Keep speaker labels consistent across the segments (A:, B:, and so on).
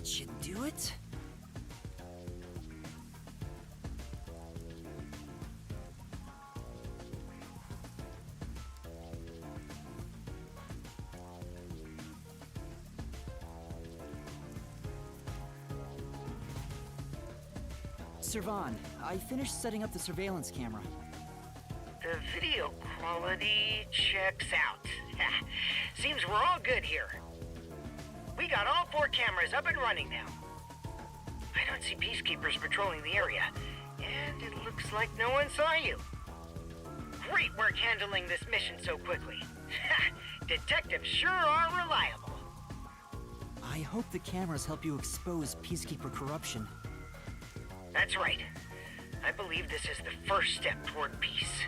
A: That should do it. Servan, I finished setting up the surveillance camera.
B: The video quality checks out. Seems we're all good here. We got all 4 cameras up and running now. I don't see peacekeepers patrolling the area, and it looks like no one saw you. Great work handling this mission so quickly. Detectives sure are reliable.
A: I hope the cameras help you expose Peacekeeper corruption.
B: That's right. I believe this is the first step toward peace.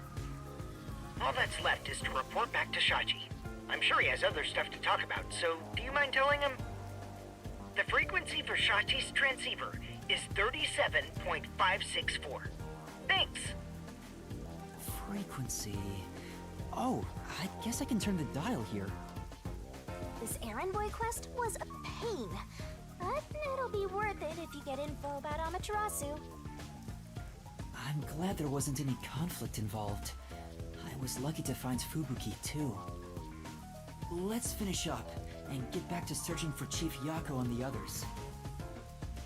B: All that's left is to report back to Shachi. I'm sure he has other stuff to talk about, so do you mind telling him? The frequency for Shachi's transceiver is 37.564. Thanks.
A: Frequency... Oh, I guess I can turn the dial here.
C: This errand boy quest was a pain, but it'll be worth it if you get info about Amaterasu.
A: I'm glad there wasn't any conflict involved. I was lucky to find Fubuki, too. Let's finish up and get back to searching for Chief Yako and the others.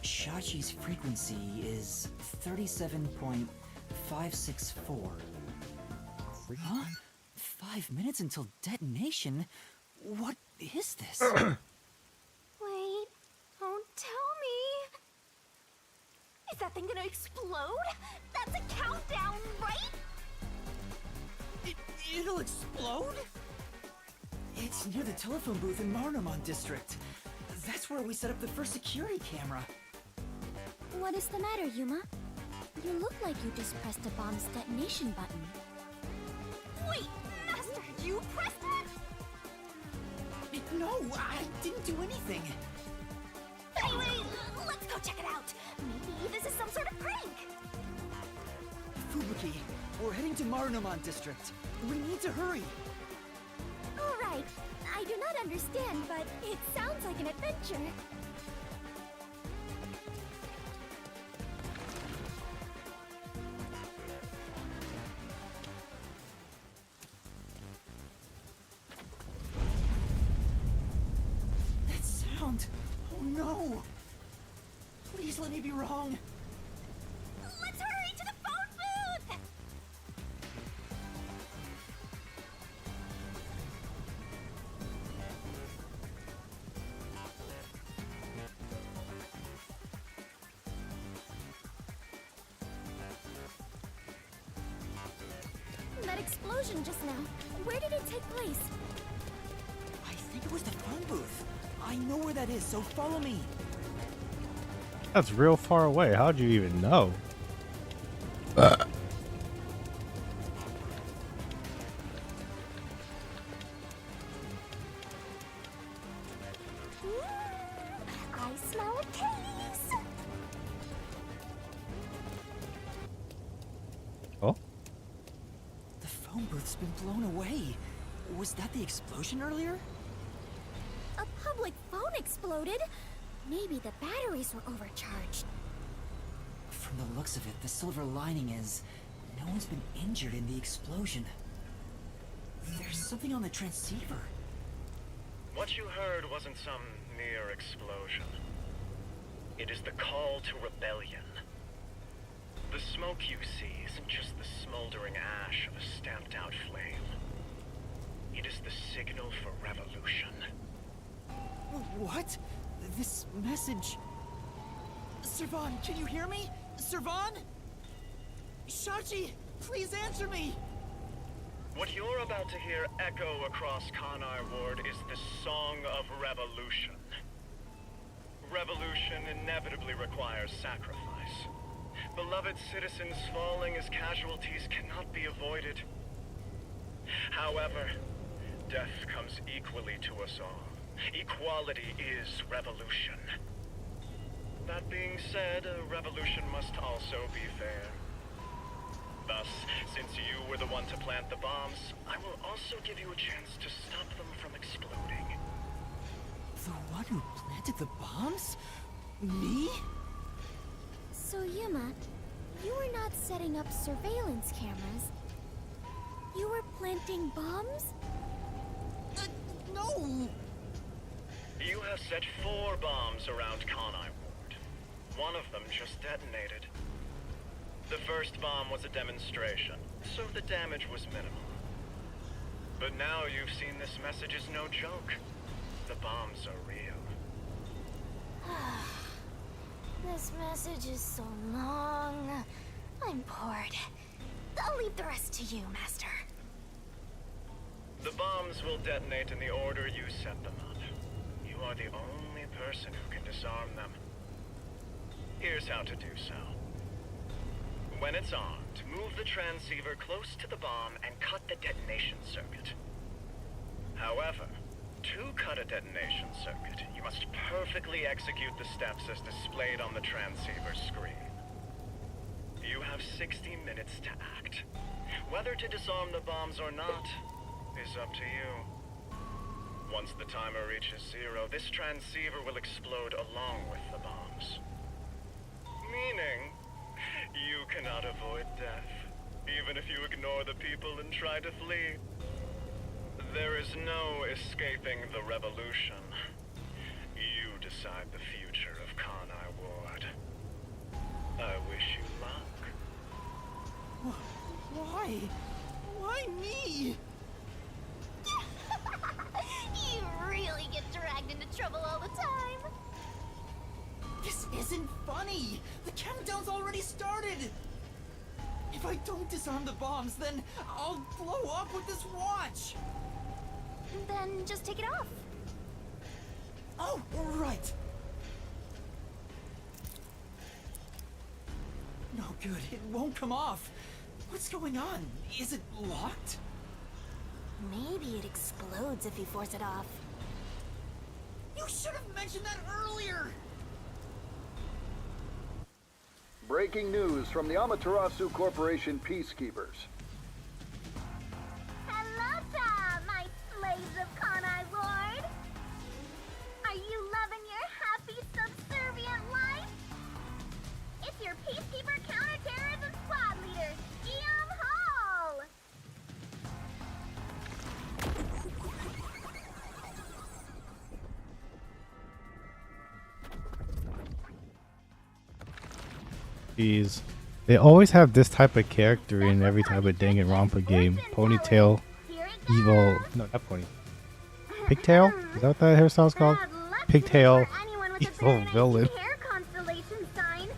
A: Shachi's frequency is 37.564. Huh? 5 minutes until detonation? What is this?
C: Wait, don't tell me. Is that thing gonna explode? That's a countdown, right?
A: It'll explode? It's near the telephone booth in Marnomon District. That's where we set up the first security camera.
C: What is the matter, Yuma? You look like you just pressed a bomb's detonation button. Wait, Master, you pressed it?
A: No, I didn't do anything.
C: Anyway, let's go check it out. Maybe this is some sort of prank.
A: Fubuki, we're heading to Marnomon District. We need to hurry.
C: All right, I do not understand, but it sounds like an adventure.
A: That sound! Oh no! Please let me be wrong.
C: Let's hurry to the phone booth! That explosion just now, where did it take place?
A: I think it was the phone booth. I know where that is, so follow me.
D: That's real far away. How'd you even know?
C: I smell a case!
D: Oh?
A: The phone booth's been blown away. Was that the explosion earlier?
C: A public phone exploded? Maybe the batteries were overcharged.
A: From the looks of it, the silver lining is no one's been injured in the explosion. There's something on the transceiver.
E: What you heard wasn't some mere explosion. It is the call to rebellion. The smoke you see isn't just the smoldering ash of a stamped-out flame. It is the signal for revolution.
A: What? This message... Servan, can you hear me? Servan? Shachi, please answer me!
E: What you're about to hear echo across Kanar Ward is the song of revolution. Revolution inevitably requires sacrifice. Beloved citizens falling as casualties cannot be avoided. However, death comes equally to us all. Equality is revolution. That being said, a revolution must also be fair. Thus, since you were the one to plant the bombs, I will also give you a chance to stop them from exploding.
A: The one who planted the bombs? Me?
C: So, Yuma, you were not setting up surveillance cameras. You were planting bombs?
A: No!
E: You have set 4 bombs around Conai Ward. One of them just detonated. The first bomb was a demonstration, so the damage was minimal. But now you've seen this message is no joke. The bombs are real.
C: This message is so long. I'm bored. I'll leave the rest to you, Master.
E: The bombs will detonate in the order you set them up. You are the only person who can disarm them. Here's how to do so. When it's armed, move the transceiver close to the bomb and cut the detonation circuit. However, to cut a detonation circuit, you must perfectly execute the steps as displayed on the transceiver screen. You have 60 minutes to act. Whether to disarm the bombs or not is up to you. Once the timer reaches 0, this transceiver will explode along with the bombs. Meaning, you cannot avoid death, even if you ignore the people and try to flee. There is no escaping the revolution. You decide the future of Conai Ward. I wish you luck.
A: Why? Why me?
C: You really get dragged into trouble all the time.
A: This isn't funny! The countdown's already started! If I don't disarm the bombs, then I'll blow up with this watch!
C: Then just take it off.
A: Oh, right! No good, it won't come off. What's going on? Is it locked?
C: Maybe it explodes if you force it off.
A: You should have mentioned that earlier!
F: Breaking news from the Amaterasu Corporation Peacekeepers.
C: Hello, my slaves of Conai Ward. Are you loving your happy, subservient life? It's your Peacekeeper Counterterrorism Squad Leader, Guillaume Hall.
D: Jeez. They always have this type of character in every type of Danganronpa game. Ponytail, evil, no, not pony. Pigtail? Is that what that hairstyle's called? Pigtail, evil villain.
C: Hair constellation sign.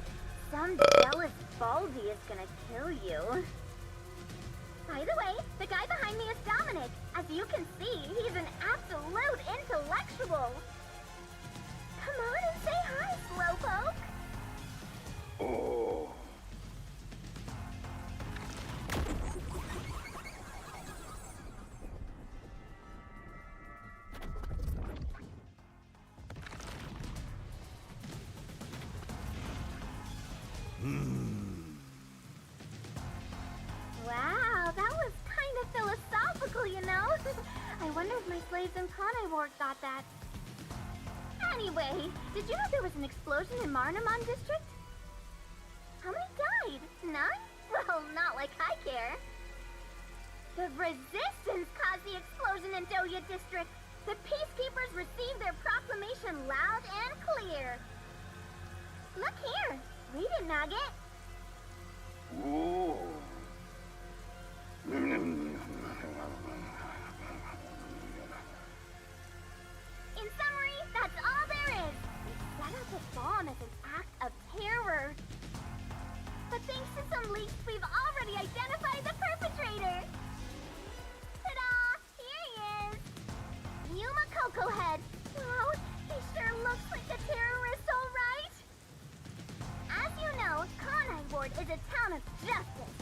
C: Some jealous Baldy is gonna kill you. By the way, the guy behind me is Dominic. As you can see, he's an absolute intellectual. Come on and say hi, Slowpoke.
F: Oh.
C: Wow, that was kind of philosophical, you know? I wonder if my slaves in Conai Ward got that. Anyway, did you know there was an explosion in Marnamon District? How many died? None? Well, not like I care. The Resistance caused the explosion in Doya District. The Peacekeepers received their proclamation loud and clear. Look here. Read it, Nugget.
F: Ooh.
C: In summary, that's all there is. They set up a bomb as an act of terror. But thanks to some leaks, we've already identified the perpetrator. Ta-da! Here he is. Yuma Cocoa Head. Wow, he sure looks like a terrorist, all right. As you know, Conai Ward is a town of justice.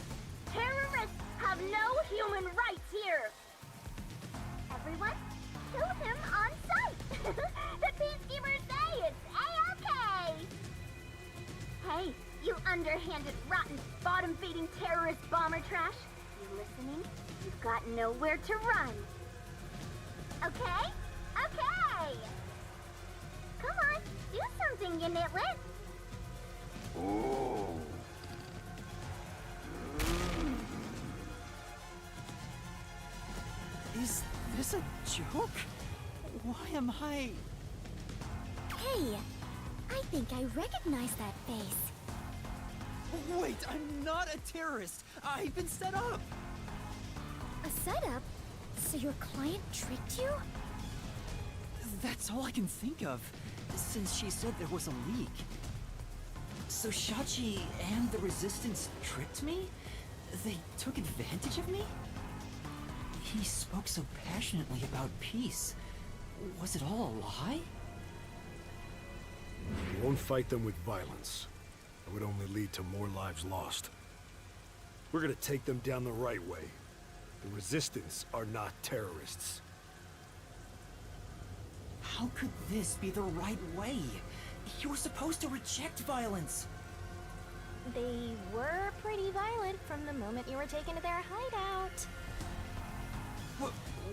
C: Terrorists have no human rights here. Everyone, kill him on sight. The Peacekeepers say it's A-OK. Hey, you underhanded, rotten, bottom-feeding terrorist bomber trash. You listening? You've got nowhere to run. Okay? Okay! Come on, do something, you nitwit.
F: Oh.
A: Is this a joke? Why am I...
C: Hey, I think I recognize that face.
A: Wait, I'm not a terrorist. I've been set up.
C: A setup? So your client tricked you?
A: That's all I can think of, since she said there was a leak. So Shachi and the Resistance tricked me? They took advantage of me? He spoke so passionately about peace. Was it all a lie?
G: We won't fight them with violence. It would only lead to more lives lost. We're gonna take them down the right way. The Resistance are not terrorists.
A: How could this be the right way? You were supposed to reject violence.
C: They were pretty violent from the moment you were taken to their hideout.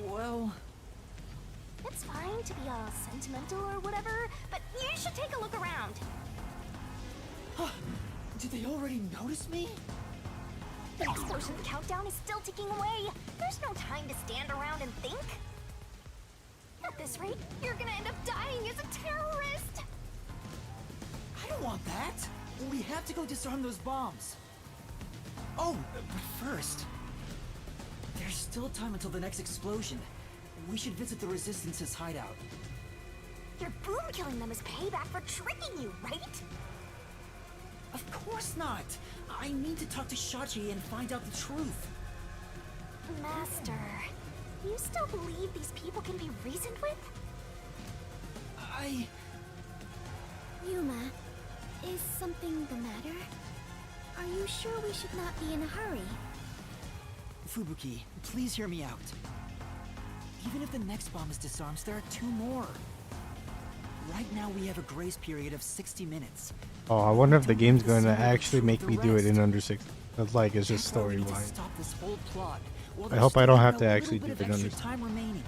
A: Well...
C: It's fine to be all sentimental or whatever, but you should take a look around.
A: Did they already notice me?
C: The explosion countdown is still ticking away. There's no time to stand around and think. At this rate, you're gonna end up dying as a terrorist.
A: I don't want that. We have to go disarm those bombs. Oh, but first... There's still time until the next explosion. We should visit the Resistance's hideout.
C: Your boom killing them is payback for tricking you, right?
A: Of course not! I need to talk to Shachi and find out the truth.
C: Master, you still believe these people can be reasoned with? Yuma, is something the matter? Are you sure we should not be in a hurry?
A: Fubuki, please hear me out. Even if the next bomb is disarmed, there are 2 more. Right now we have a grace period of 60 minutes.
D: Oh, I wonder if the game's going to
A: Don't need
D: actually
A: to
D: make
A: shoot
D: me
A: the
D: do it in
A: rest.
D: under 6. That's like, it's just
A: That's why we need to
D: storyline.
A: stop this whole plot. While
D: I
A: there's
D: hope I
A: still
D: don't
A: a
D: have to
A: little
D: actually
A: bit
D: do
A: of
D: it
A: extra
D: under-
A: time remaining.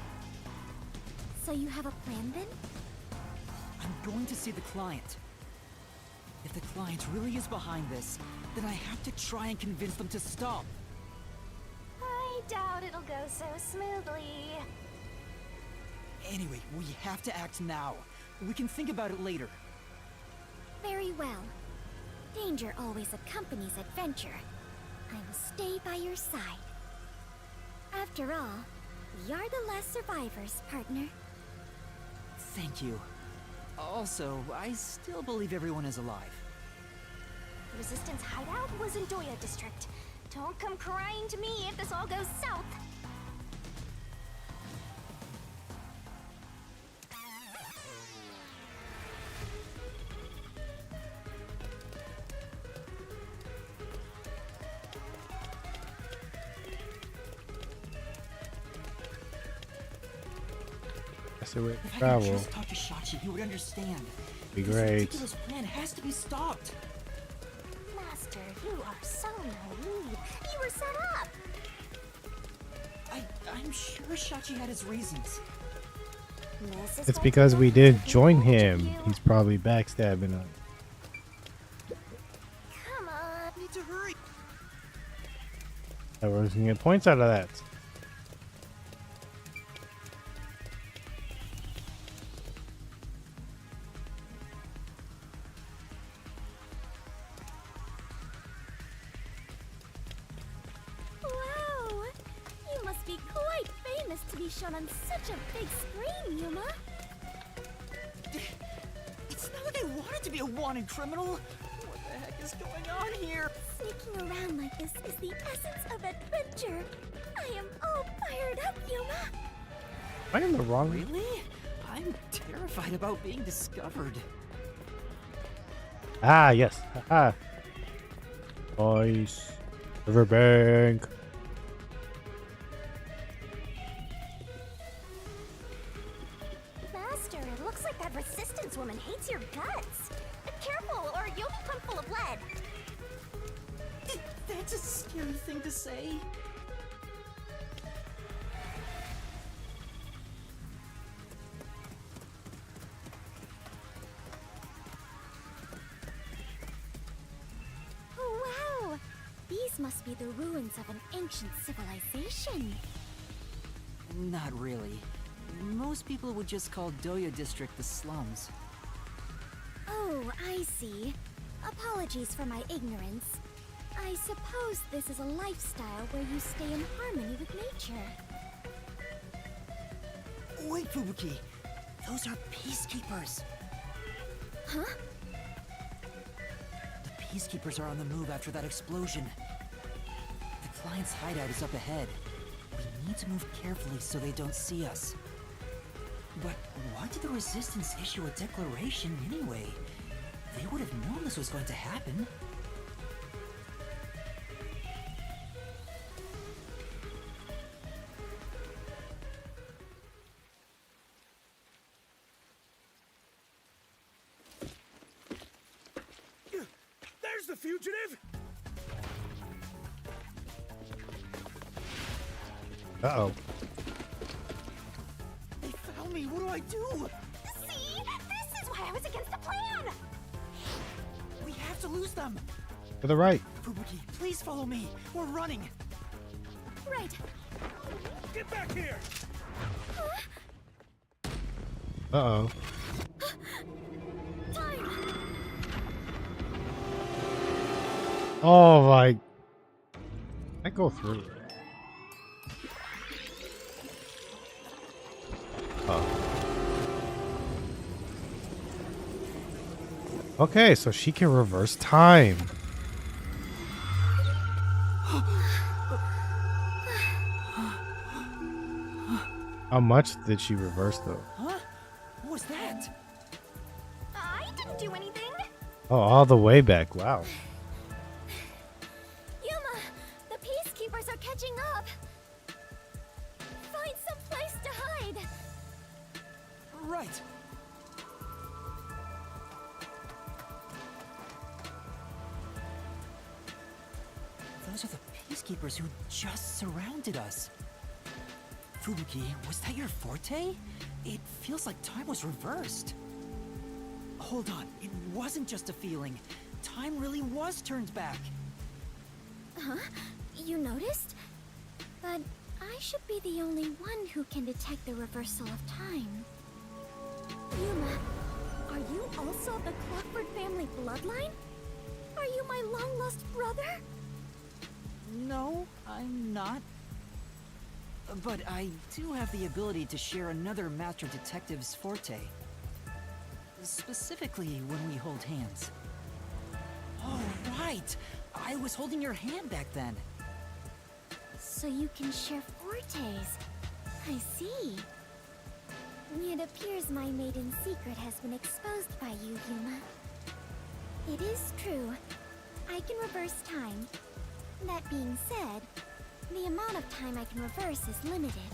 C: So you have a plan then?
A: I'm going to see the client. If the client really is behind this, then I have to try and convince them to stop.
C: I doubt it'll go so smoothly.
A: Anyway, we have to act now. We can think about it later.
C: Very well. Danger always accompanies adventure. I will stay by your side. After all, we are the last survivors, partner.
A: Thank you. Also, I still believe everyone is alive.
C: Resistance hideout was in Doya District. Don't come crying to me if this all goes south.
D: That's the way
A: If
D: to
A: I could
D: travel.
A: just talk to Shachi, he would understand.
D: Be
A: This
D: great.
A: ridiculous plan has to be stopped.
C: Master, you are so naive. You were set up.
A: I'm sure Shachi had his reasons.
C: This is
D: It's
C: why
D: because we
C: people
D: did join
C: think
D: him.
C: you.
D: He's probably backstabbing us.
C: Come on.
A: I need to hurry.
D: I was gonna get points out of that.
C: Wow! You must be quite famous to be shown on such a big screen, Yuma.
A: It's not like I wanted to be a wanted criminal. What the heck is going on here?
C: Sneaking around like this is the essence of adventure. I am all fired up, Yuma.
D: Am I in the wrong?
A: Really? I'm terrified about being discovered.
D: Ah, yes. Haha. Boys. Riverbank.
C: Master, it looks like that resistance woman hates your guts. Careful, or you'll be pumped full of lead.
A: That's a scary thing to say.
C: This must be the ruins of an ancient civilization.
A: Not really. Most people would just call Doya District the slums.
C: Oh, I see. Apologies for my ignorance. I suppose this is a lifestyle where you stay in harmony with nature.
A: Wait, Fubuki! Those are peacekeepers!
C: Huh?
A: The peacekeepers are on the move after that explosion. The client's hideout is up ahead. We need to move carefully so they don't see us. But why did the Resistance issue a declaration anyway? They would have known this was going to happen.
G: There's the fugitive!
D: Uh-oh.
A: They found me! What do I do?
C: See? This is why I was against the plan!
A: We have to lose them!
D: To the right.
A: Fubuki, please follow me! We're running!
C: Right.
G: Get back here!
D: Uh-oh.
C: Time!
D: Oh my. I go through. Oh. Okay, so she can reverse time. How much did she reverse though?
A: Huh? What was that?
C: I didn't do anything!
D: Oh, all the way back. Wow.
C: Yuma, the peacekeepers are catching up. Find some place to hide.
A: Right! Those are the peacekeepers who just surrounded us. Fubuki, was that your forte? It feels like time was reversed. Hold on, it wasn't just a feeling. Time really was turned back.
C: Huh? You noticed? But I should be the only one who can detect the reversal of time. Yuma, are you also of the Clockford family bloodline? Are you my long-lost brother?
A: No, I'm not. But I do have the ability to share another Master Detective's forte. Specifically when we hold hands. Oh, right! I was holding your hand back then.
C: So you can share fortes. I see. It appears my maiden secret has been exposed by you, Yuma. It is true. I can reverse time. That being said, the amount of time I can reverse is limited.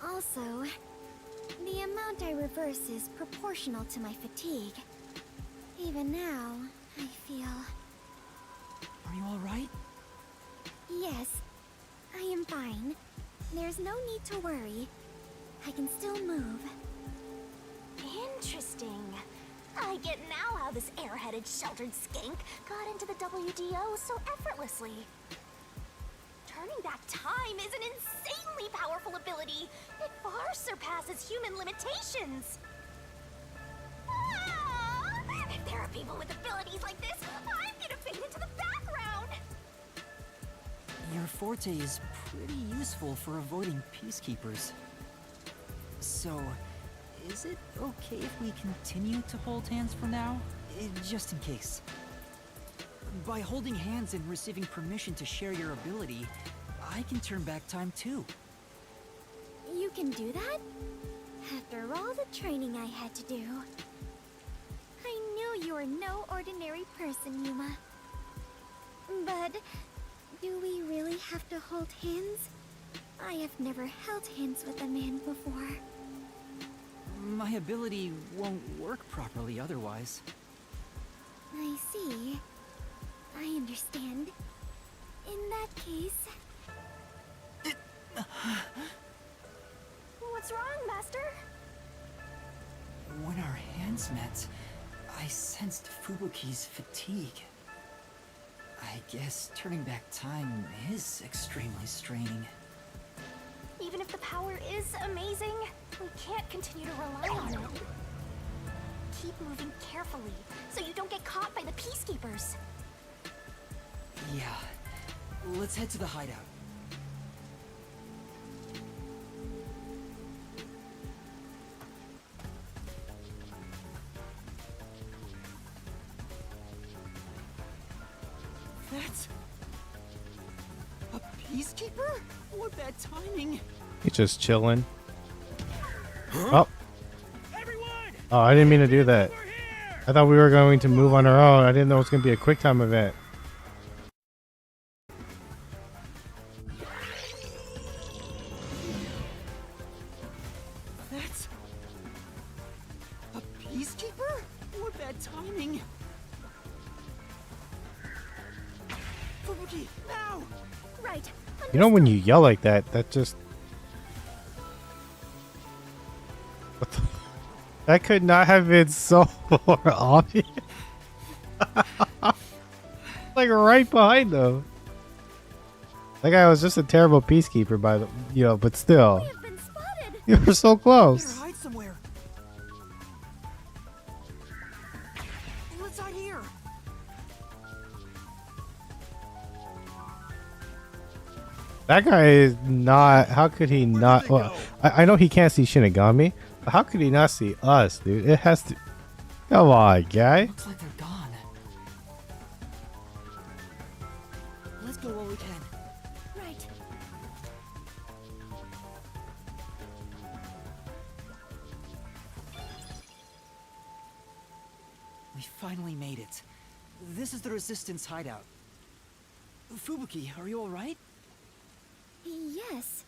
C: Also, the amount I reverse is proportional to my fatigue. Even now, I feel...
A: Are you alright?
C: Yes, I am fine. There's no need to worry. I can still move. Interesting. I get now how this airheaded sheltered skank got into the WDO so effortlessly. Turning back time is an insanely powerful ability. It far surpasses human limitations. Ah! If there are people with abilities like this, I'm gonna fade into the background.
A: Your forte is pretty useful for avoiding peacekeepers. So, is it okay if we continue to hold hands for now? Just in case. By holding hands and receiving permission to share your ability, I can turn back time too.
C: You can do that? After all the training I had to do. I knew you were no ordinary person, Yuma. But, do we really have to hold hands? I have never held hands with a man before.
A: My ability won't work properly otherwise.
C: I see. I understand. In that case... What's wrong, Master?
A: When our hands met, I sensed Fubuki's fatigue. I guess turning back time is extremely straining.
C: Even if the power is amazing, we can't continue to rely on it. Keep moving carefully, so you don't get caught by the Peacekeepers.
A: Yeah. Let's head to the hideout. That's... a Peacekeeper? What bad timing.
D: He's just chilling. Oh. Oh, I didn't mean to do that. I thought we were going to move on our own. I didn't know it was going to be a quick time event.
A: That's... a Peacekeeper? What bad timing. Fubuki, now!
C: Right.
D: You know when you yell like that, that just... What the... That could not have been so more obvious. Like right behind them. That guy was just a terrible peacekeeper by the... You know, but still.
C: We have been spotted.
D: You were so
A: Better
D: close.
A: hide somewhere. Let's hide here.
D: That guy is not... How could he not... Well, I know he can't see Shinigami, but how could he not see us, dude? It has to... Come on, guy.
A: Looks like they're gone. Let's go while we can.
C: Right.
A: We finally made it. This is the Resistance hideout. Fubuki, are you alright?
C: Yes.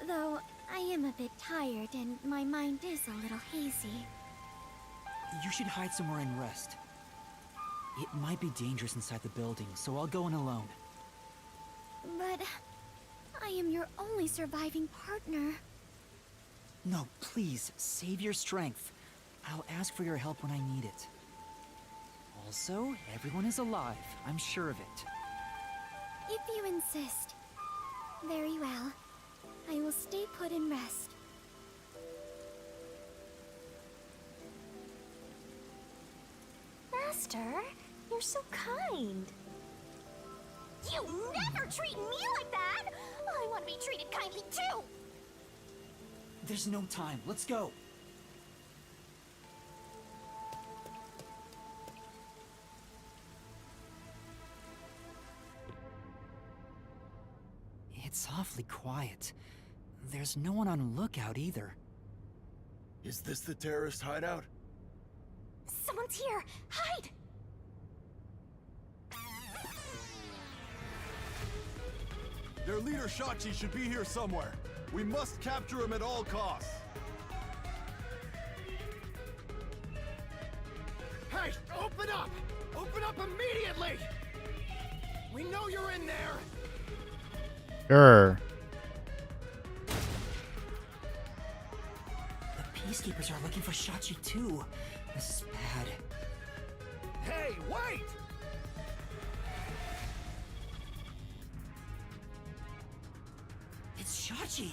C: Though I am a bit tired and my mind is a little hazy.
A: You should hide somewhere and rest. It might be dangerous inside the building, so I'll go in alone.
C: But I am your only surviving partner.
A: No, please, save your strength. I'll ask for your help when I need it. Also, everyone is alive. I'm sure of it.
C: If you insist. Very well. I will stay put and rest. Master, you're so kind. You never treat me like that! I want to be treated kindly too!
A: There's no time. Let's go. It's awfully quiet. There's no one on lookout either.
G: Is this the terrorist hideout?
C: Someone's here! Hide!
H: Their leader Shachi should be here somewhere. We must capture him at all costs.
G: Hey, open up! Open up immediately! We know you're in there!
D: Sure.
A: The Peacekeepers are looking for Shachi too. This is bad.
G: Hey, wait!
A: It's Shachi!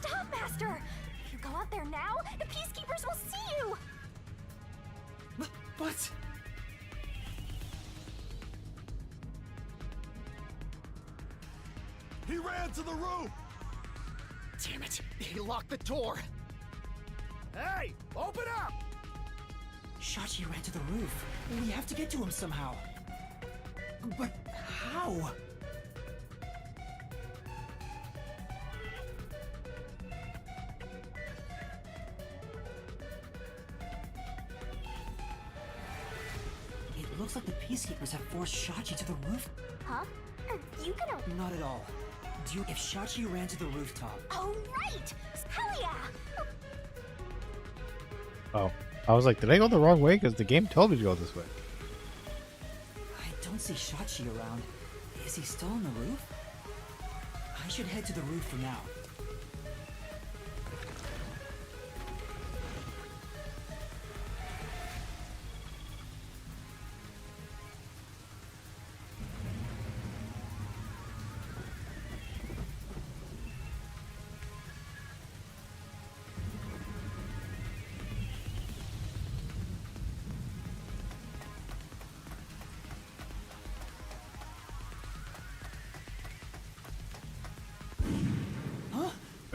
C: Stop, Master! If you go out there now, the Peacekeepers will see you!
A: But...
H: He ran to the roof!
G: Damn it! He locked the door! Hey! Open up!
A: Shachi ran to the roof. We have to get to him somehow. But how? It looks like the Peacekeepers have forced Shachi to the roof.
C: Huh? Are you gonna...
A: Not at all. If Shachi ran to the rooftop...
C: Oh, right! Hell yeah!
D: Oh. I was like, did I go the wrong way? Because the game told me to go this way.
A: I don't see Shachi around. Is he still on the roof? I should head to the roof for now.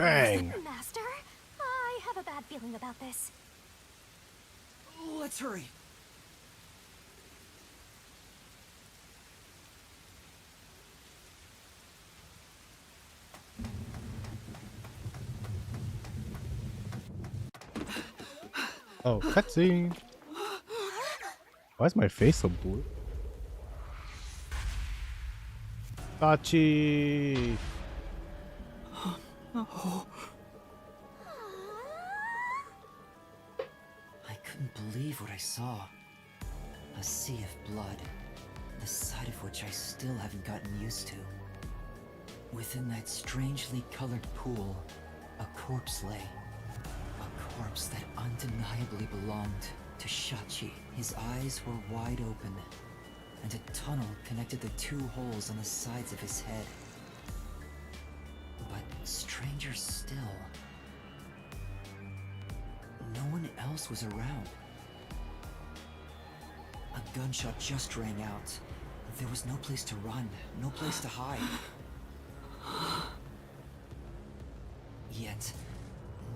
D: Bang.
C: Master, I have a bad feeling about this.
A: Let's hurry.
D: Oh, cutscene. Why is my face so blue? Sachi.
A: I couldn't believe what I saw. A sea of blood, the sight of which I still haven't gotten used to. Within that strangely colored pool, a corpse lay. A corpse that undeniably belonged to Shachi. His eyes were wide open, and a tunnel connected the two holes on the sides of his head. But stranger still, no one else was around. A gunshot just rang out. There was no place to run, no place to hide. Yet,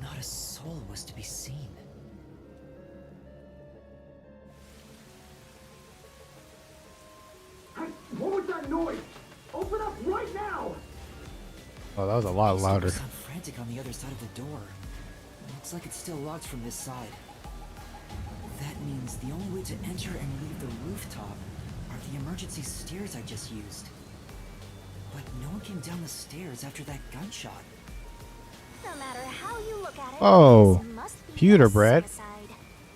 A: not a soul was to be seen.
F: Hey, what was that noise? Open up right now!
D: Oh, that was a lot louder.
A: Sound frantic on the other side of the door. Looks like it's still locked from this side. That means the only way to enter and leave the rooftop are the emergency stairs I just used. But no one came down the stairs after that gunshot.
C: No matter how you look at it,
D: Oh,
C: this must be
D: Pewter
C: a
D: Bread.
C: suicide.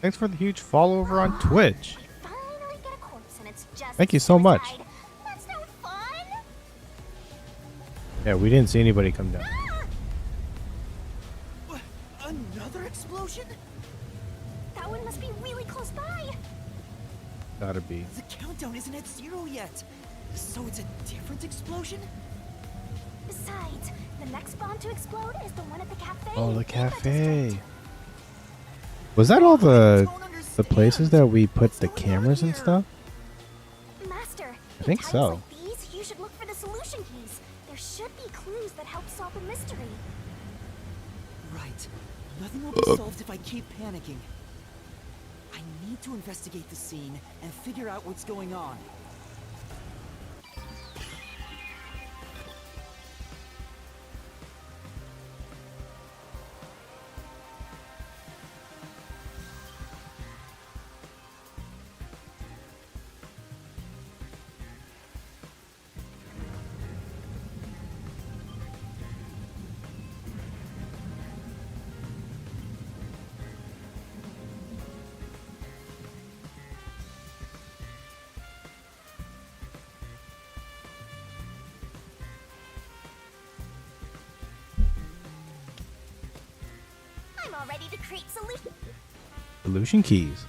D: Thanks for the huge follow over on Twitch.
C: Finally get a corpse and it's just
D: Thank you so much.
C: suicide. That's no fun.
D: Yeah, we didn't see anybody come down.
A: What? Another explosion?
C: That one must be really close by.
D: Gotta be.
A: The countdown isn't at 0 yet. So it's a different explosion?
C: Besides, the next bomb to explode is the one at the cafe.
D: Oh, the
C: in
D: cafe.
C: district.
D: Was that all the places that we put the cameras and stuff?
C: Master,
D: I think
C: in times
D: so.
C: like these, you should look for the solution keys. There should be clues that help solve the mystery.
A: Right. Nothing will be solved if I keep panicking. I need to investigate the scene and figure out what's going on.
C: I'm all ready to create solution.
D: Solution keys.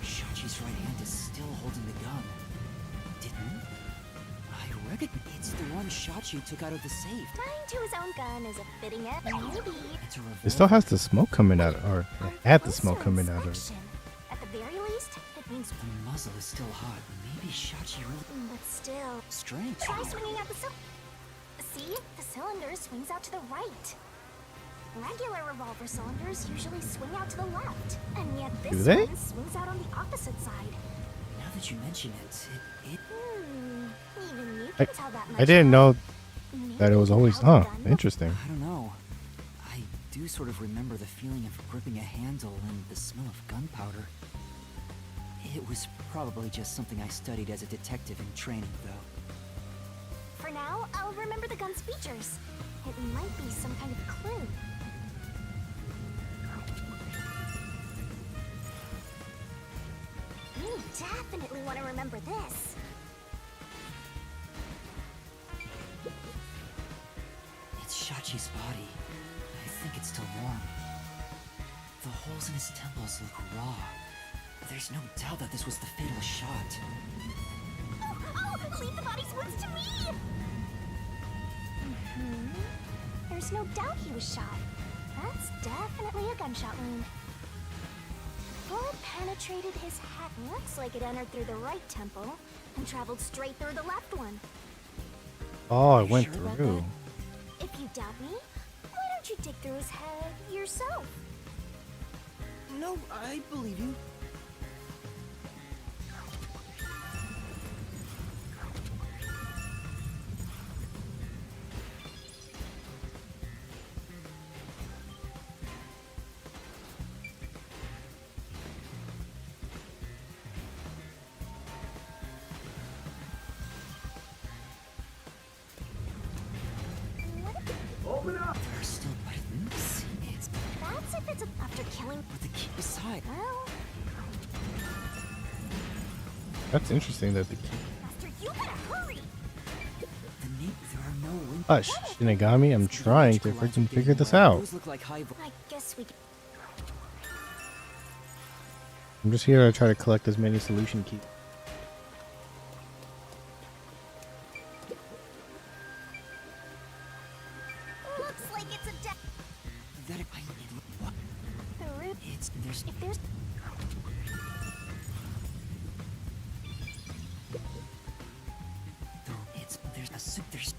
A: Shachi's right hand is still holding the gun. Didn't? I reckon it's the one Shachi took out of the safe.
C: Tying to his own gun is a fitting end. Maybe.
A: It's a revolver.
D: It still has the smoke coming out, or it
C: On
D: had the
C: closer
D: smoke coming out of it.
C: inspection, at the very least, it means.
A: The muzzle is still hot. Maybe Shachi really...
C: But still,
A: Strange.
C: try swinging at the See, the cylinder swings out to the right. Regular revolver cylinders usually swing out to the left, and yet
D: Do
C: this
D: they?
C: one swings out on the opposite side.
A: Now that you mention it, it
C: Even you
D: I-
C: can tell that much.
D: I didn't know
C: Maybe
D: that it was
C: you
D: always.
C: held
D: Huh,
C: the gun
D: interesting.
A: I don't know. I do sort of remember the feeling of gripping a handle and the smell of gunpowder. It was probably just something I studied as a detective in training, though.
C: For now, I'll remember the gun's features. It might be some kind of clue. You definitely want to remember this.
A: It's Shachi's body. I think it's still warm. The holes in his temples look raw. There's no doubt that this was the fatal shot.
C: Oh, leave the body's wounds to me! There's no doubt he was shot. That's definitely a gunshot wound. Bullet penetrated his head. Looks like it entered through the right temple and traveled straight through the left one.
D: Oh, I
A: You
D: went
A: sure about
D: through.
C: If you doubt me, why don't you dig through his head yourself?
A: No, I believe you.
F: Open up!
A: There's still buttons. It's
C: That's if it's after killing.
A: but the key beside.
C: Well,
D: That's interesting that the key.
C: Master, you better hurry.
A: The name. There are no windows.
D: Hush, Shinigami, I'm trying to freaking figure this out.
A: Those look like high.
C: I guess we.
D: I'm just here to try to collect as many solution keys.
C: Looks like it's a death.
A: That I need. What? It's there's.
C: If there's.
A: It's there's a soup. There's.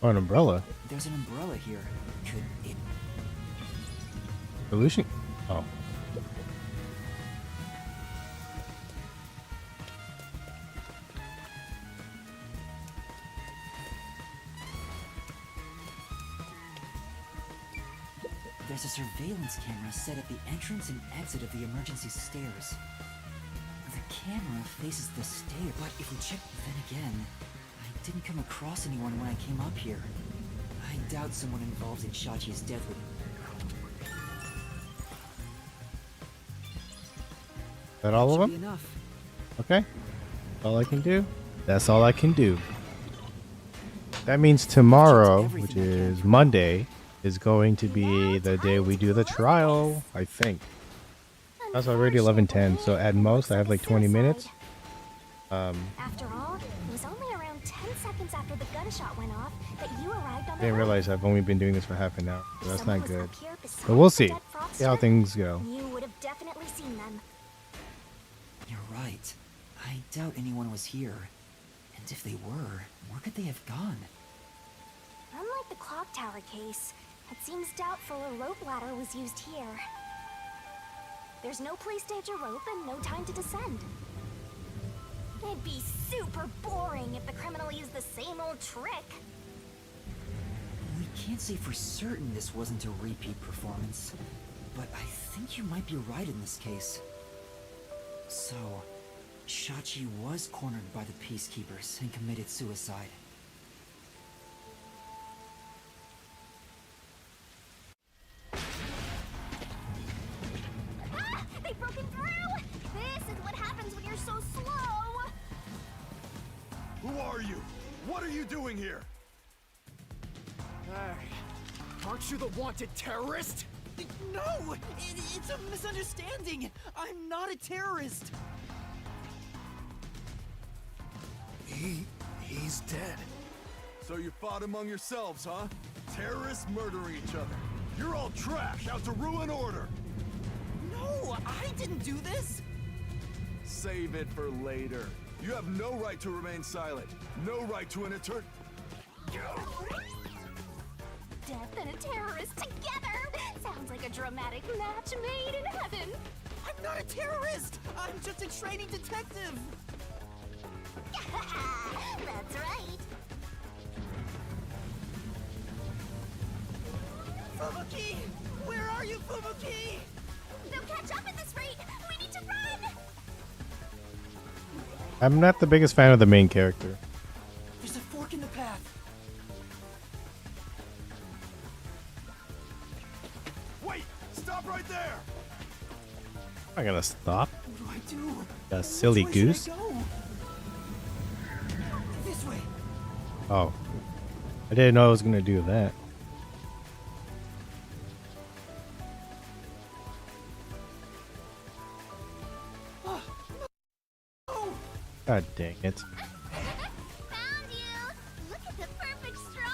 D: Oh, an umbrella.
A: There's an umbrella here. Could it?
D: Solution? Oh.
A: There's a surveillance camera set at the entrance and exit of the emergency stairs. The camera faces the stair, but if we check, then again, I didn't come across anyone when I came up here. I doubt someone involved in Shachi's death would.
D: Is that all of
A: Should be
D: them?
A: enough.
D: Okay. All I can do. That's all I can do. That means tomorrow, which is Monday, is going to be the day we do the trial, I think. That's already 11:10, so at most I have like 20 minutes.
C: After all, it was only around 10 seconds after the gunshot went off that you arrived on
D: I
C: the
D: didn't
C: road.
D: realize I've only been doing this for half an hour, so that's
C: Someone
D: not
C: was
D: good.
C: up here beside
D: But we'll
C: the
D: see.
C: dead
D: See how
C: fraudster.
D: things go.
C: You would have definitely seen them.
A: You're right. I doubt anyone was here. And if they were, where could they have gone?
C: Unlike the clock tower case, it seems doubtful a rope ladder was used here. There's no police stage or rope and no time to descend. It'd be super boring if the criminal used the same old trick.
A: We can't say for certain this wasn't a repeat performance, but I think you might be right in this case. So, Shachi was cornered by the Peacekeepers and committed suicide.
C: Ah! They've broken through! This is what happens when you're so slow!
H: Who are you? What are you doing here?
I: Hey, aren't you the wanted terrorist?
J: No! It's a misunderstanding! I'm not a terrorist!
G: He's dead.
H: So you fought among yourselves, huh? Terrorists murdering each other. You're all trash, out to ruin order.
J: No, I didn't do this!
H: Save it for later. You have no right to remain silent. No right to an eternal.
C: Death and a terrorist together! Sounds like a dramatic match made in heaven!
J: I'm not a terrorist! I'm just a training detective!
C: That's right!
J: Fubuki! Where are you, Fubuki?
C: They'll catch up at this rate! We need to run!
D: I'm not the biggest fan of the main character.
J: There's a fork in the path!
H: Wait! Stop right there!
D: I'm not gonna stop.
J: What do I do?
D: You silly
J: Which way
D: goose.
J: should I go? This way!
D: Oh. I didn't know I was gonna do that. God dang it.
C: Found you! Look at the perfect straw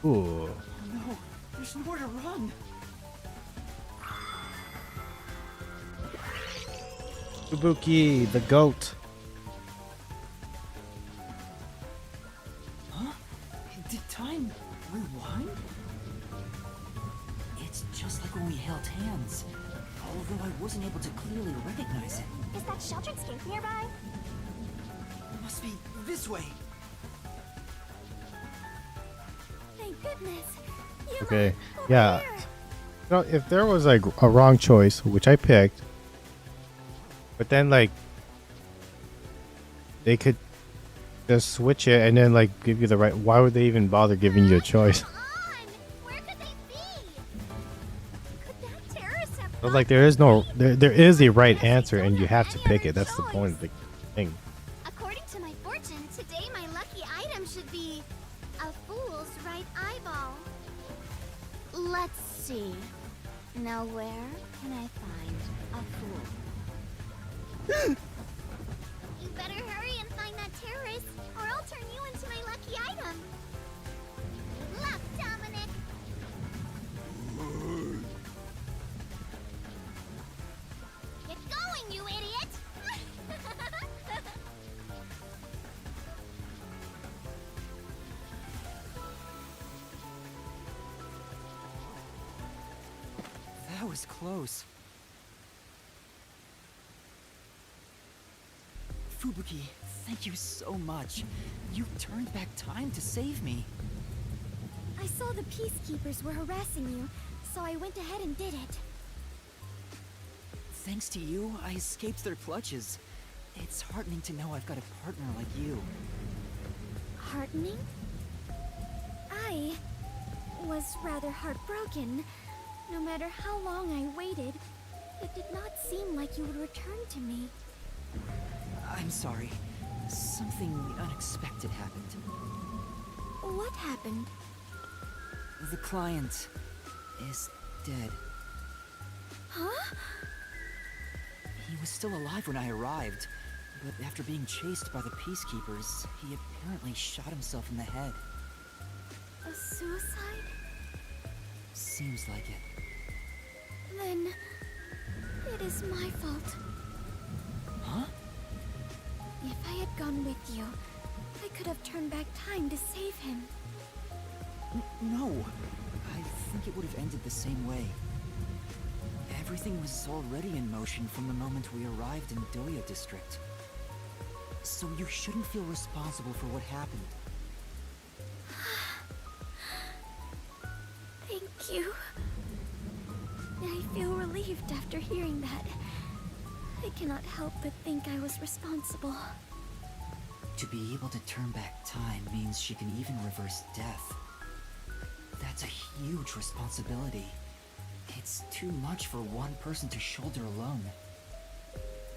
D: Ooh.
J: No, there's nowhere to run.
D: Fubuki, the goat.
A: Huh? Did time rewind? It's just like when we held hands, although I wasn't able to clearly recognize it.
C: Is that Sheldron's cave nearby?
J: Must be this way.
C: Thank goodness. You
D: Okay,
C: over
D: yeah.
C: there.
D: You know, if there was like a wrong choice, which I picked, but then like they could just switch it and then like give you the right. Why would they even bother giving you a choice?
C: Come on! Where could they be? Could that terrorist have
D: But like there is no, there is a right answer and you have to pick it. That's the point of the thing.
C: According to my fortune, today my lucky item should be a fool's right eyeball. Let's see. Now where can I find a fool? You better hurry and find that terrorist, or I'll turn you into my lucky item. Good luck, Dominic. Get going, you idiot!
A: That was close. Fubuki, thank you so much. You turned back time to save me.
C: I saw the peacekeepers were harassing you, so I went ahead and did it.
A: Thanks to you, I escaped their clutches. It's heartening to know I've got a partner like you.
C: Heartening? I was rather heartbroken. No matter how long I waited, it did not seem like you would return to me.
A: I'm sorry. Something unexpected happened.
C: What happened?
A: The client is dead.
C: Huh?
A: He was still alive when I arrived, but after being chased by the peacekeepers, he apparently shot himself in the head.
C: A suicide?
A: Seems like it.
C: Then it is my fault.
A: Huh?
C: If I had gone with you, I could have turned back time to save him.
A: No. I think it would have ended the same way. Everything was already in motion from the moment we arrived in Doya District. So you shouldn't feel responsible for what happened.
C: Thank you. I feel relieved after hearing that. I cannot help but think I was responsible.
A: To be able to turn back time means she can even reverse death. That's a huge responsibility. It's too much for one person to shoulder alone.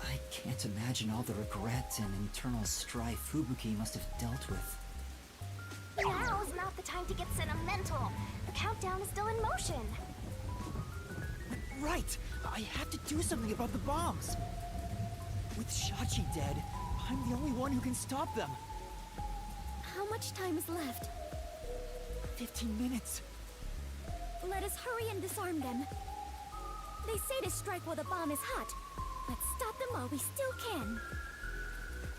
A: I can't imagine all the regret and internal strife Fubuki must have dealt with.
C: Now is not the time to get sentimental. The countdown is still in motion.
J: Right! I have to do something about the bombs! With Shachi dead, I'm the only one who can stop them.
C: How much time is left?
J: 15 minutes.
C: Let us hurry and disarm them. They say to strike while the bomb is hot. Let's stop them while we still can.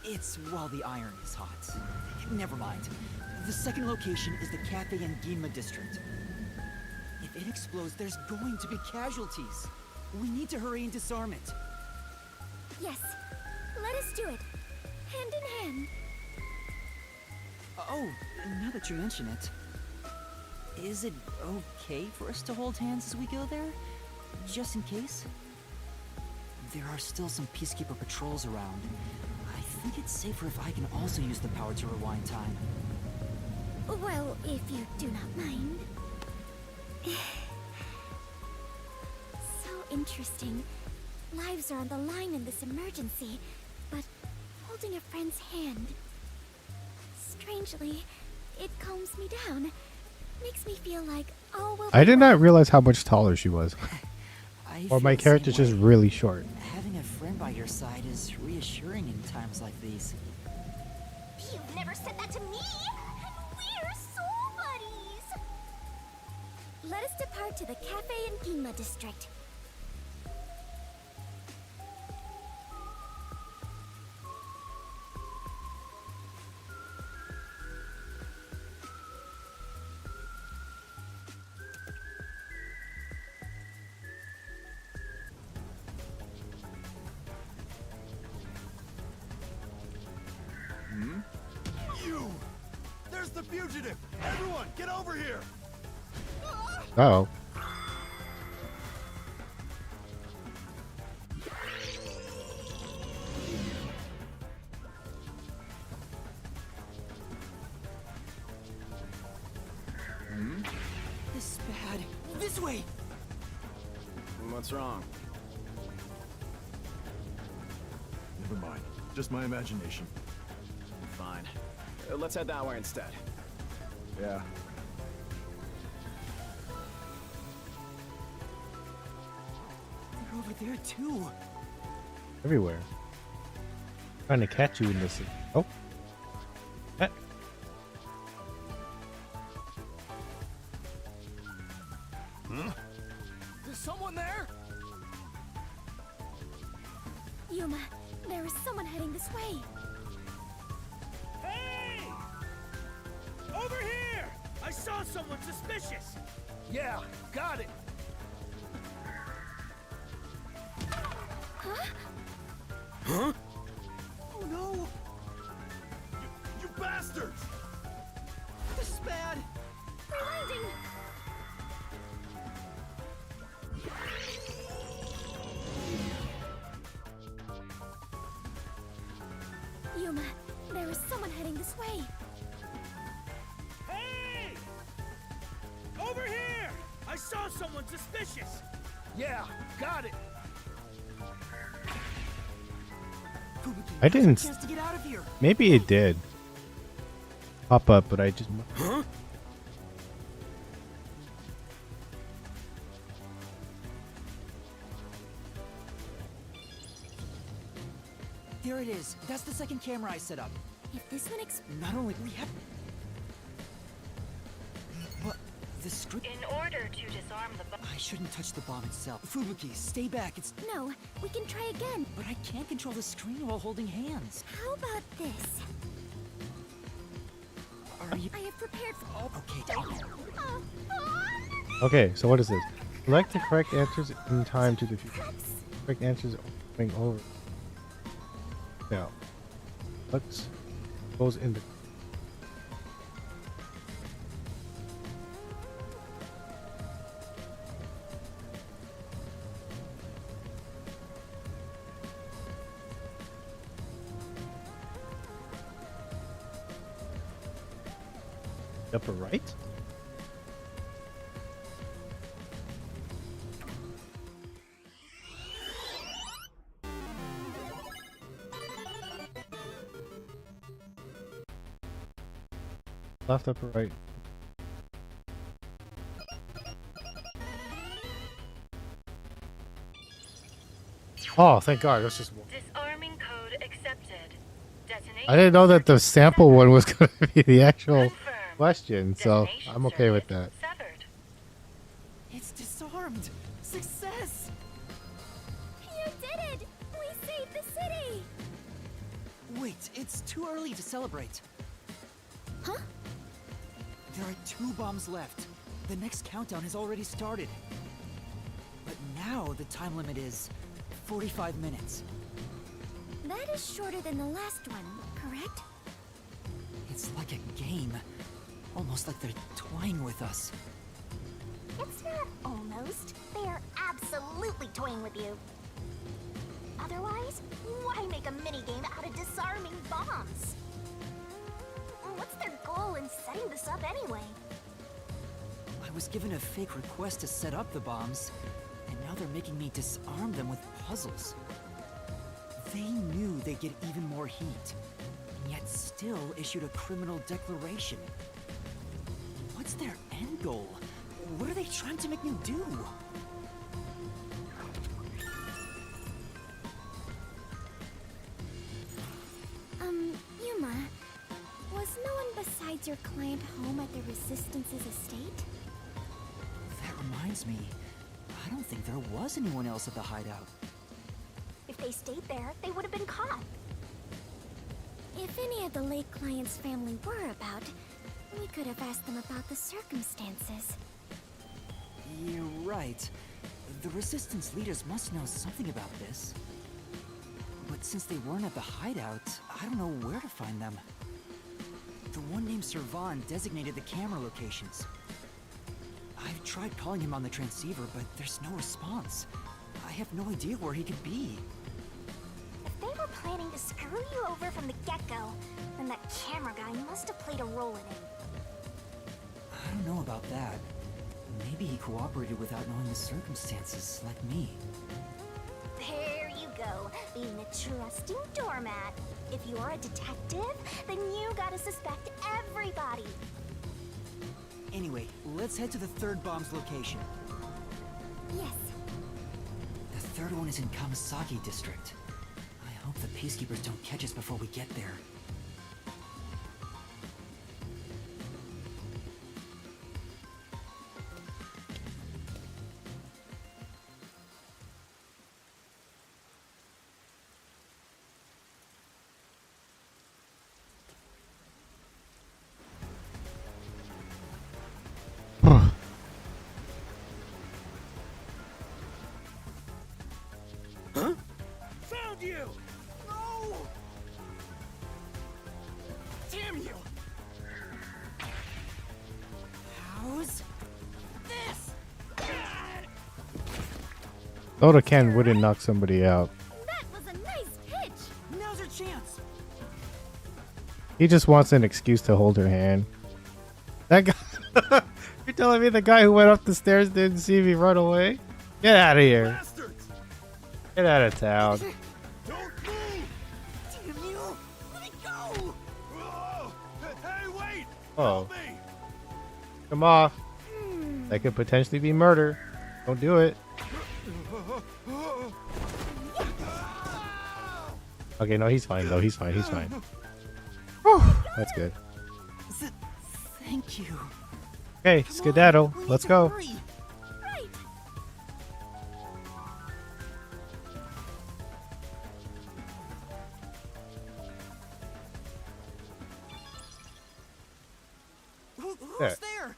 A: It's while the iron is hot. Never mind. The second location is the Cafe in Ginma district. If it explodes, there's going to be casualties. We need to hurry and disarm it.
C: Yes, let us do it. Hand in hand.
A: Oh, now that you mention it, is it okay for us to hold hands as we go there? Just in case? There are still some Peacekeeper patrols around. I think it's safer if I can also use the power to rewind time.
C: Well, if you do not mind. So interesting. Lives are on the line in this emergency, but holding a friend's hand. Strangely, it calms me down. Makes me feel like all will be
D: I did
C: well.
D: not realize how much taller she was.
A: I
D: Or my
A: feel the
D: character's
A: same
D: just
A: way.
D: really short.
A: Having a friend by your side is reassuring in times like these.
C: You've never said that to me! And we're soul buddies! Let us depart to the cafe in Ginma district.
H: You! There's the fugitive! Everyone, get over here!
D: Uh-oh.
J: This is bad. This way!
E: What's wrong?
H: Never mind. Just my imagination.
E: Fine. Let's head that way instead.
H: Yeah.
J: They're over there too.
D: Everywhere. Trying to catch you in this. Oh. Eh.
I: Is someone there?
C: Yuma, there is someone heading this way.
I: Hey! Over here! I saw someone suspicious. Yeah, got it.
C: Huh?
J: Oh no!
H: You bastards!
J: This is bad!
C: Rewinding! Yuma, there is someone heading this way.
I: Hey! Over here! I saw someone suspicious. Yeah, got it.
J: Fubuki,
D: I didn't.
J: chance to get out of here.
D: Maybe it did pop up, but I just.
J: There it is. That's the second camera I set up.
C: If this one
J: Not only we have. What? The script.
B: In order to disarm the bomb.
J: I shouldn't touch the bomb itself. Fubuki, stay back. It's.
C: No, we can try again.
J: But I can't control the screen while holding hands.
C: How about this?
J: Are you?
C: I have prepared for...
J: Oh, okay.
C: Oh,
D: Okay, so what is this? Select the correct answers in time to the future. Correct answers going over. Now, what goes in the. Upper right? Left, upper right. Oh, thank God. That's just one.
B: Disarming code accepted. Detonation.
D: I didn't know that the sample one was going to be the actual
B: Confirmed.
D: question, so
B: Detonation
D: I'm okay with
B: circuit
D: that.
B: Severed.
J: It's disarmed. Success.
C: you did it! We saved the city!
J: Wait, it's too early to celebrate.
C: Huh?
J: There are 2 bombs left. The next countdown has already started. But now the time limit is 45 minutes.
C: That is shorter than the last one, correct?
J: It's like a game. Almost like they're toying with us.
C: It's not almost. They are absolutely toying with you. Otherwise, why make a minigame out of disarming bombs? What's their goal in setting this up anyway?
J: I was given a fake request to set up the bombs, and now they're making me disarm them with puzzles. They knew they'd get even more heat, and yet still issued a criminal declaration. What's their end goal? What are they trying to make me do?
C: Yuma, was no one besides your client home at the Resistance's estate?
A: reminds me, I don't think there was anyone else at the hideout.
C: If they stayed there, they would have been caught. If any of the late client's family were about, we could have asked them about the circumstances.
A: You're right. The Resistance leaders must know something about this. But since they weren't at the hideout, I don't know where to find them. The one named Servan designated the camera locations. I've tried calling him on the transceiver, but there's no response. I have no idea where he could be.
C: If they were planning to screw you over from the get-go, then that camera guy must have played a role in it.
A: I don't know about that. Maybe he cooperated without knowing the circumstances, like me.
C: There you go, being a trusting doormat. If you're a detective, then you gotta suspect everybody.
A: Anyway, let's head to the third bomb's location.
C: Yes.
A: The third one is in Kamasaki District. I hope the peacekeepers don't catch us before we get there.
I: Found you! No! Damn you!
A: How's this?
D: Soda can wouldn't knock somebody out.
C: That was a nice pitch!
A: Now's our chance!
D: He just wants an excuse to hold her hand. That guy. You're telling me the guy who went up the stairs didn't see me run away? Get out of here.
H: Bastards!
D: Get out of town.
H: Don't move!
A: Damn you! Let me go!
H: Whoa! Hey, wait!
D: Oh.
H: Help me!
D: Come off. That could potentially be murder. Don't do it. Okay, no, he's fine though. He's fine. He's fine. Whew, that's good.
A: Thank you.
D: Okay,
A: Come
D: skedaddle.
A: on, we
D: Let's
A: need to
D: go.
A: hurry.
C: Right!
A: Who's
D: There.
A: there?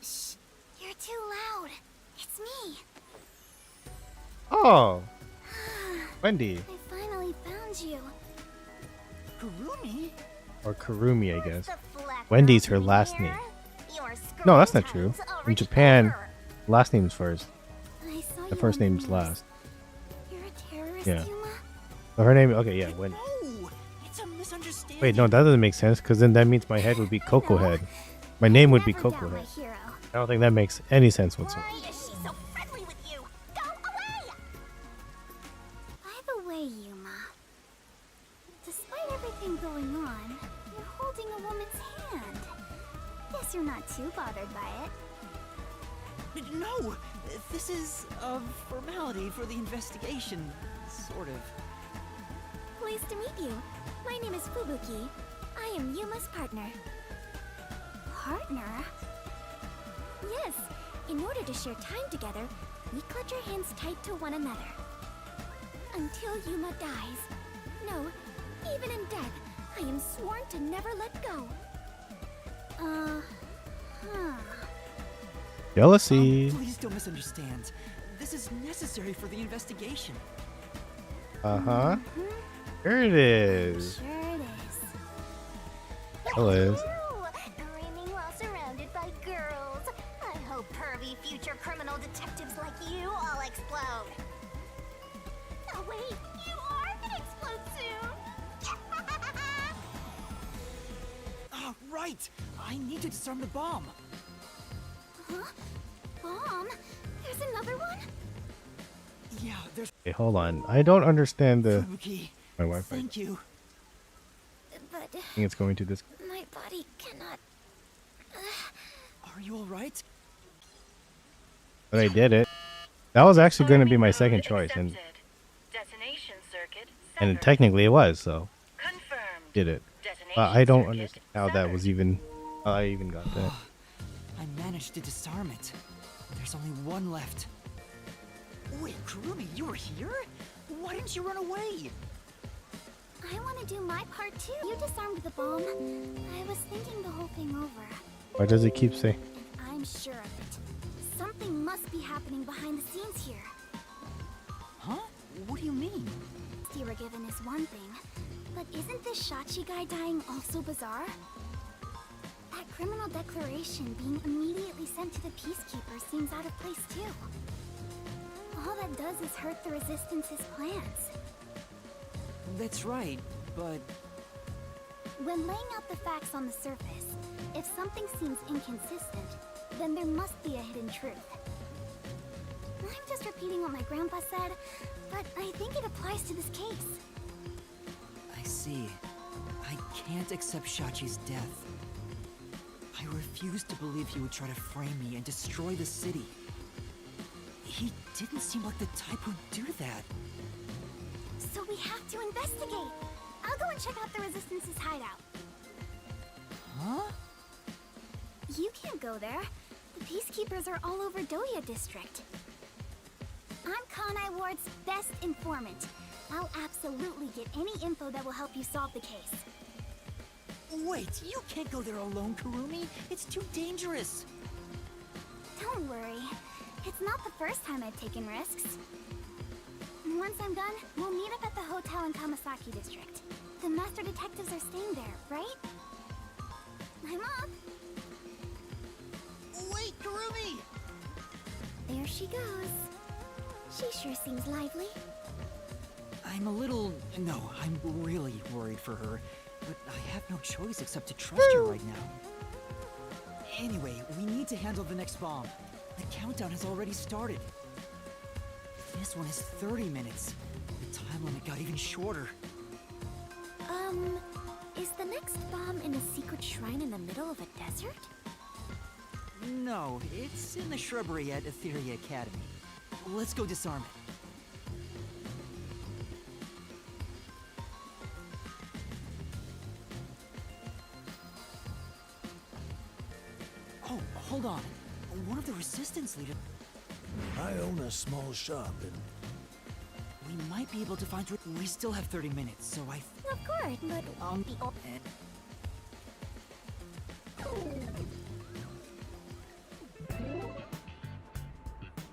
C: Shh! You're too loud. It's me.
D: Oh, Wendy
C: I finally found you.
A: Kurumi?
D: or Kurumi, I guess.
C: The fleck
D: Wendy's her
C: from
D: last
C: here.
D: name.
C: Your
D: No, that's
C: screen
D: not true.
C: time's
D: In
C: already
D: Japan,
C: over.
D: last name's first.
C: I saw
D: The
C: you
D: first
C: on
D: name's
C: news.
D: last.
C: You're a terrorist,
D: Yeah.
C: Yuma?
D: So her name. Okay, yeah, Wendy.
A: No! It's a misunderstanding.
D: Wait, no, that doesn't make sense because then that means my head would be Coco Head. My name would be
C: Never
D: Coco
C: doubt my
D: Head.
C: hero.
D: I don't think that makes any sense whatsoever.
C: Why is she so friendly with you? Go away! By the way, Yuma, despite everything going on, you're holding a woman's hand. Guess you're not too bothered by it.
A: No! This is a formality for the investigation. Sort of.
C: Pleased to meet you. My name is Fubuki. I am Yuma's partner. Partner? Yes. In order to share time together, we clutch our hands tight to one another. Until Yuma dies. No, even in death, I am sworn to never let go.
D: Jealousy.
A: Please don't misunderstand. This is necessary for the investigation.
D: Uh-huh. Here it is.
C: Sure it is.
D: It is.
C: Ooh, grinning while surrounded by girls. I hope pervy future criminal detectives like you all explode. Oh wait, you are gonna explode soon.
A: Ah, right! I need to disarm the bomb.
C: Huh? Bomb? There's another one?
A: Yeah, there's
D: Okay, hold on. I don't understand the
A: Fubuki.
D: my Wi-Fi. I
A: Thank you.
C: But
D: think it's going to this.
C: my body cannot.
A: Are you alright?
D: But I did it. That was actually going to be my second choice, and
B: Detonation circuit
D: and technically it was, so
B: confirmed.
D: did it.
B: Detonation
D: But I don't
B: circuit
D: understand how that
B: severed.
D: was even. How I even got that.
A: I managed to disarm it.
J: There's only one left. Wait, Kurumi, you were here? Why didn't you run away?
C: I want to do my part too. You disarmed the bomb. I was thinking the whole thing over.
D: Why does it keep saying?
C: And I'm sure of it. Something must be happening behind the scenes here.
J: Huh? What do you mean?
C: You were given is one thing, but isn't this Shachi guy dying also bizarre? That criminal declaration being immediately sent to the Peacekeeper seems out of place too. All that does is hurt the Resistance's plans.
J: That's right, but...
C: When laying out the facts on the surface, if something seems inconsistent, then there must be a hidden truth. I'm just repeating what my grandpa said, but I think it applies to this case.
J: I see. I can't accept Shachi's death. I refuse to believe he would try to frame me and destroy the city. He didn't seem like the type who'd do that.
C: So we have to investigate. I'll go and check out the Resistance's hideout.
J: Huh?
C: You can't go there. The Peacekeepers are all over Doya District. I'm Kanai Ward's best informant. I'll absolutely get any info that will help you solve the case.
J: Wait, you can't go there alone, Kurumi. It's too dangerous.
C: Don't worry. It's not the first time I've taken risks. Once I'm done, we'll meet up at the hotel in Kamasaki District. The master detectives are staying there, right? I'm up.
J: Wait, Kurumi!
C: There she goes. She sure seems lively.
J: I'm a little... No, I'm really worried for her. But I have no choice except to trust her right now. Anyway, we need to handle the next bomb. The countdown has already started. This one is 30 minutes. The time limit got even shorter.
C: Is the next bomb in a secret shrine in the middle of a desert?
J: No, it's in the shrubbery at Etheria Academy. Let's go disarm it. Oh, hold on. One of the Resistance leaders...
I: I own a small shop and...
J: We might be able to find... We still have 30 minutes, so I...
C: Of course,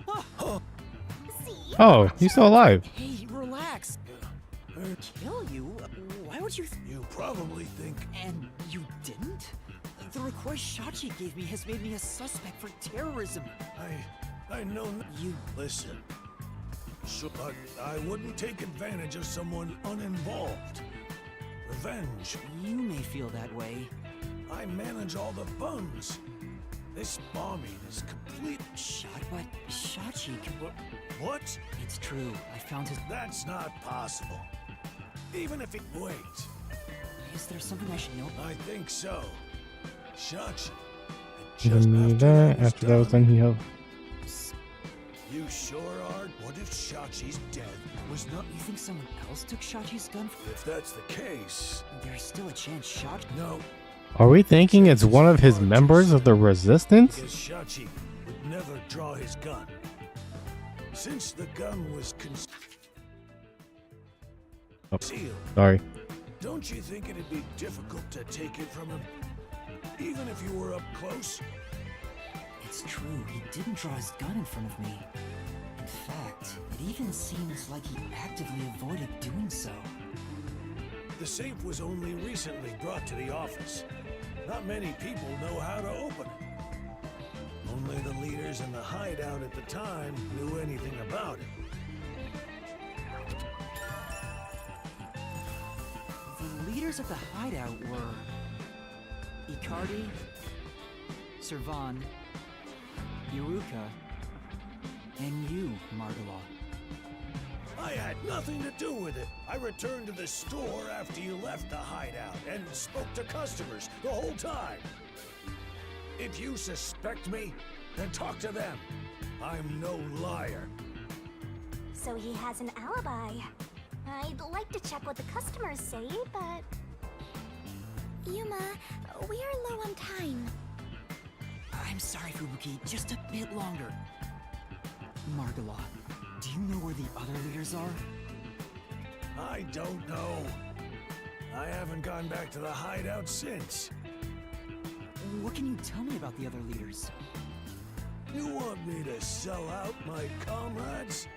C: but... See?
D: Oh, he's still alive.
J: Hey, relax. Kill you? Why would you...
I: You probably think...
J: And you didn't? The request Shachi gave me has made me a suspect for terrorism.
I: I know...
J: You...
I: Listen. So, I wouldn't take advantage of someone uninvolved. Revenge.
J: You may feel that way.
I: I manage all the funds. This bombing is complete...
J: But Shachi...
I: What?
J: It's true. I found his...
I: That's not possible. Even if it... Wait.
J: Is there something I should know?
I: I think so. Shachi.
D: After that was done, he helped.
I: You sure are? What if Shachi's dead? Was not...
J: You think someone else took Shachi's gun?
I: If that's the case...
J: There's still a chance Shachi...
I: No.
D: Are we thinking it's one of his members of the Resistance?
I: Because Shachi would never draw his gun. Since the gun was concealed...
D: Sorry.
I: Don't you think it'd be difficult to take it from him? Even if you were up close?
J: It's true, he didn't draw his gun in front of me. In fact, it even seems like he actively avoided doing so.
I: The safe was only recently brought to the office. Not many people know how to open it. Only the leaders in the hideout at the time knew anything about it.
J: The leaders of the hideout were... Icardi, Servan, Iruka, and you, Margala.
I: I had nothing to do with it. I returned to the store after you left the hideout and spoke to customers the whole time. If you suspect me, then talk to them. I'm no liar.
C: So he has an alibi. I'd like to check what the customers say, but... Yuma, we are low on time.
A: I'm sorry, Fubuki. Just a bit longer. Margala, do you know where the other leaders are?
I: I don't know. I haven't gone back to the hideout since.
A: What can you tell me about the other leaders?
I: You want me to sell out my comrades?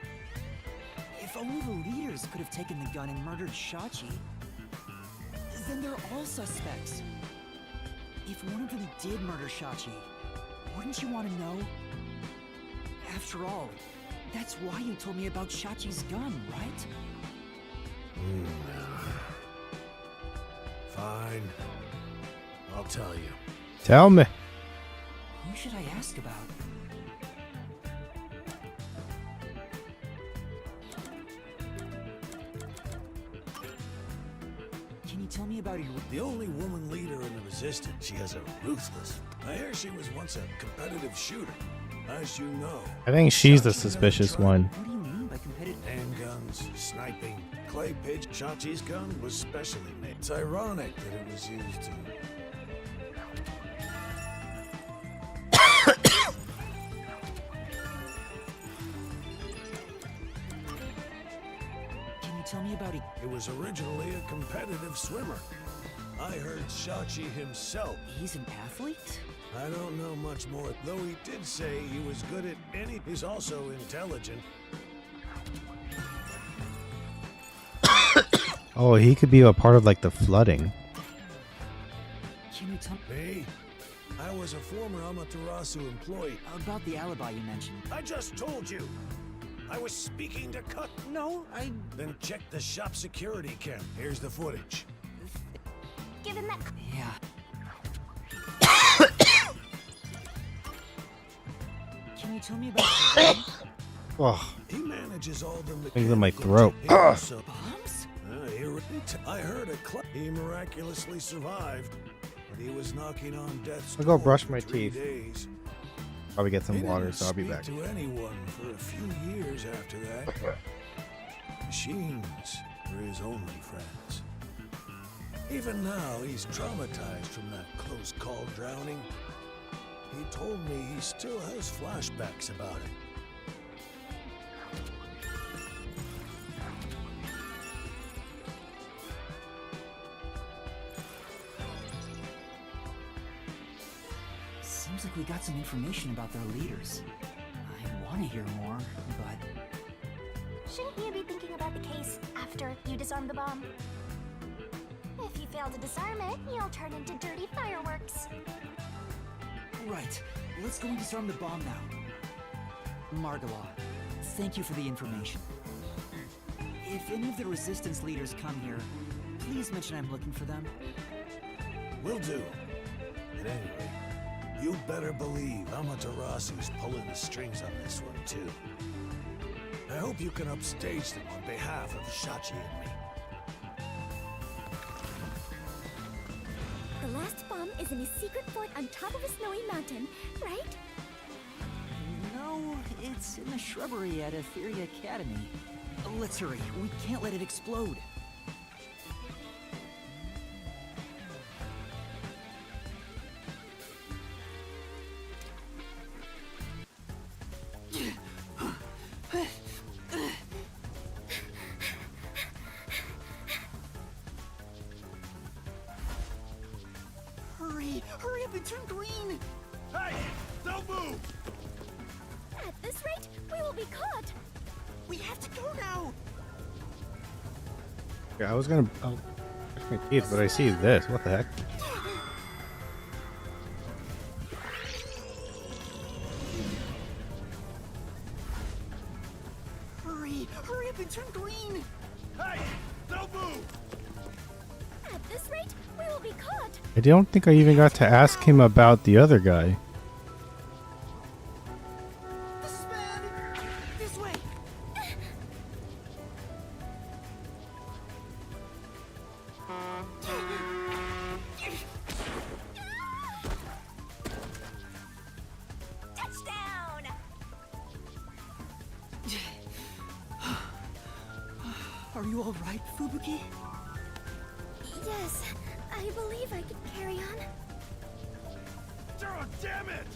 A: If only the leaders could have taken the gun and murdered Shachi, then they're all suspects. If one of them did murder Shachi, wouldn't you want to know? After all, that's why you told me about Shachi's gun, right?
I: Fine. I'll tell you.
D: Tell me.
A: Who should I ask about? Can you tell me about your...
I: The only woman leader in the Resistance. She has a ruthless. I hear she was once a competitive shooter. As you know.
D: I think she's the
I: Shachi
D: suspicious
I: never tried
D: one.
A: What do you mean by competitive...
I: Handguns, sniping, clay pigeon. Shachi's gun was specially made. It's ironic that it was used to...
A: Can you tell me about it?
I: It was originally a competitive swimmer. I heard Shachi himself.
A: He's an athlete?
I: I don't know much more, though he did say he was good at any... He's also intelligent.
D: Oh, he could be a part of like the flooding.
A: Can you tell
I: Me? I was a former Amaterasu employee.
A: about the alibi you mentioned?
I: I just told you. I was speaking to Cut.
A: No, I...
I: Then check the shop security cam. Here's the footage.
C: Given that
A: Yeah. Can you tell me about the gun?
D: Oh,
I: He manages all the
D: things in my
I: mechanical
D: throat.
I: He also-
A: Bombs?
I: I heard he miraculously survived, but he was knocking on death's
D: I'll go
I: door
D: brush
I: for
D: my
I: 3
D: teeth.
I: days.
D: probably get some
I: He
D: water,
I: didn't
D: so I'll be
I: speak
D: back.
I: to anyone for a few years after that. Machines were his only friends. Even now, he's traumatized from that close call drowning. He told me he still has flashbacks about it.
A: Seems like we got some information about their leaders. I want to hear more, but...
C: shouldn't you be thinking about the case after you disarm the bomb? If you fail to disarm it, you'll turn into dirty fireworks.
A: Right. Let's go and disarm the bomb now. Margala, thank you for the information. If any of the Resistance leaders come here, please mention I'm looking for them.
I: Will do. At any rate, you better believe Amaterasu's pulling the strings on this one, too. I hope you can upstage them on behalf of Shachi and me.
C: The last bomb is in a secret fort on top of a snowy mountain, right?
A: No, it's in the shrubbery at Etheria Academy. Let's hurry. We can't let it explode. Hurry! Hurry up and turn green!
H: Hey! Don't move!
C: At this rate, we will be caught.
A: We have to go now!
D: Yeah, I was gonna brush my teeth, but I see this. What the heck?
A: Hurry! Hurry up and turn green!
H: Hey! Don't move!
C: At this rate, we will be caught.
D: I don't think I even got to ask him about the other guy.
A: This is bad! This way!
C: Touchdown!
A: Are you alright, Fubuki?
C: Yes, I believe I can carry on.
H: faster! Oh, damn it!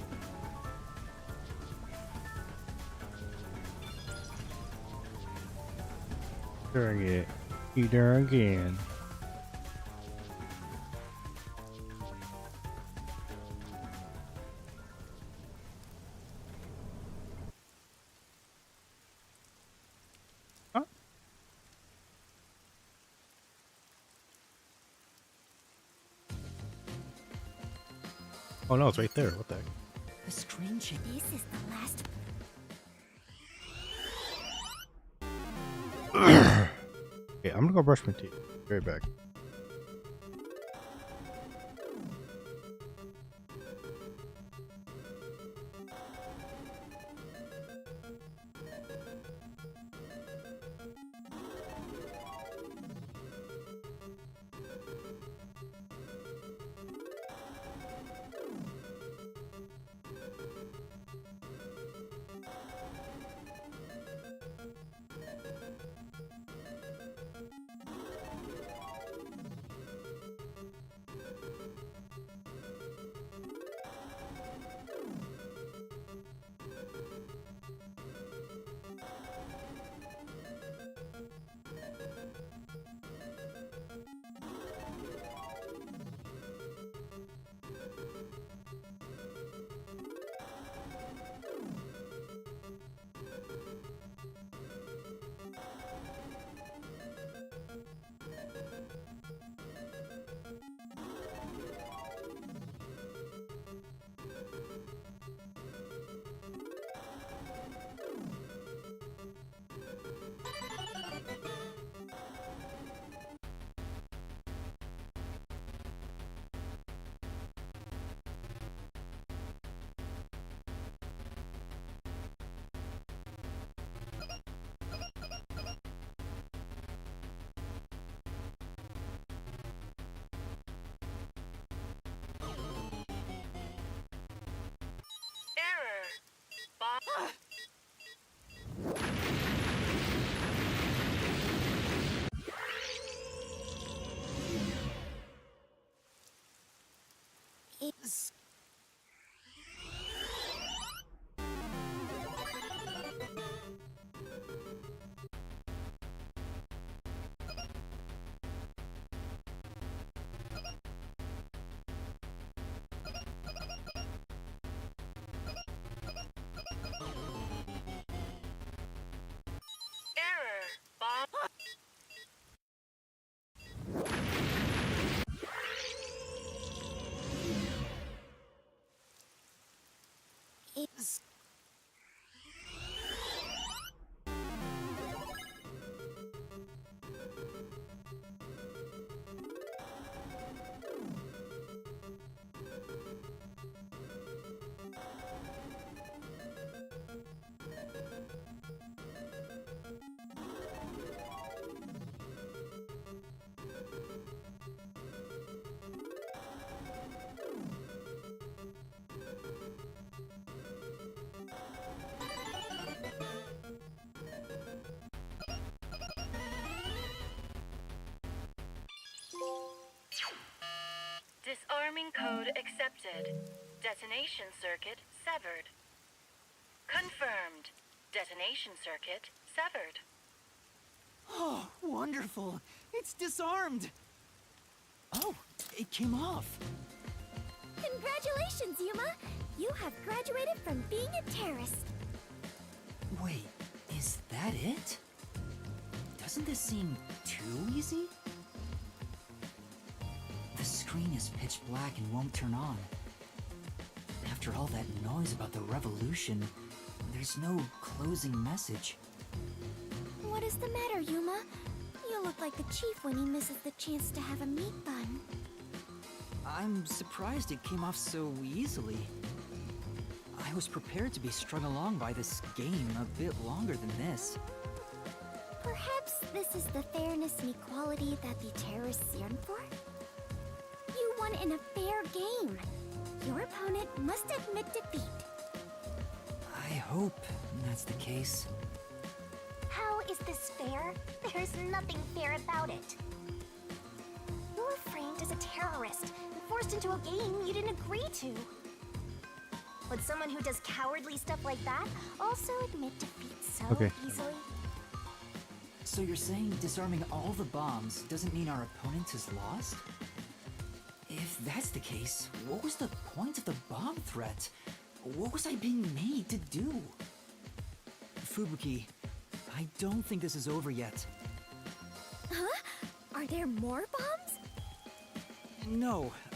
D: Doing it. You doing again. Huh? Oh no, it's right there. What the heck?
A: The screen change.
C: This is the last.
D: Okay, I'm gonna go brush my teeth. Be right back.
B: Error. Bomb.
A: It's...
B: Error. Bomb.
A: It's...
B: Disarming code accepted. Detonation circuit severed. Confirmed. Detonation circuit severed.
A: Oh, wonderful! It's disarmed! Oh, it came off!
C: Congratulations, Yuma! You have graduated from being a terrorist.
A: Wait, is that it? Doesn't this seem too easy? The screen is pitch black and won't turn on. After all that noise about the revolution, there's no closing message.
C: What is the matter, Yuma? You look like the chief when he misses the chance to have a meat bun.
A: I'm surprised it came off so easily. I was prepared to be strung along by this game a bit longer than this.
C: Perhaps this is the fairness and equality that the terrorists yearn for? You won in a fair game. Your opponent must admit defeat.
A: I hope that's the case.
C: How is this fair? There's nothing fair about it. You were framed as a terrorist and forced into a game you didn't agree to. Would someone who does cowardly stuff like that also admit defeat so
D: Okay.
C: easily?
A: So you're saying disarming all the bombs doesn't mean our opponent is lost? If that's the case, what was the point of the bomb threat? What was I being made to do? Fubuki, I don't think this is over yet.
C: Huh? Are there more bombs?
A: No,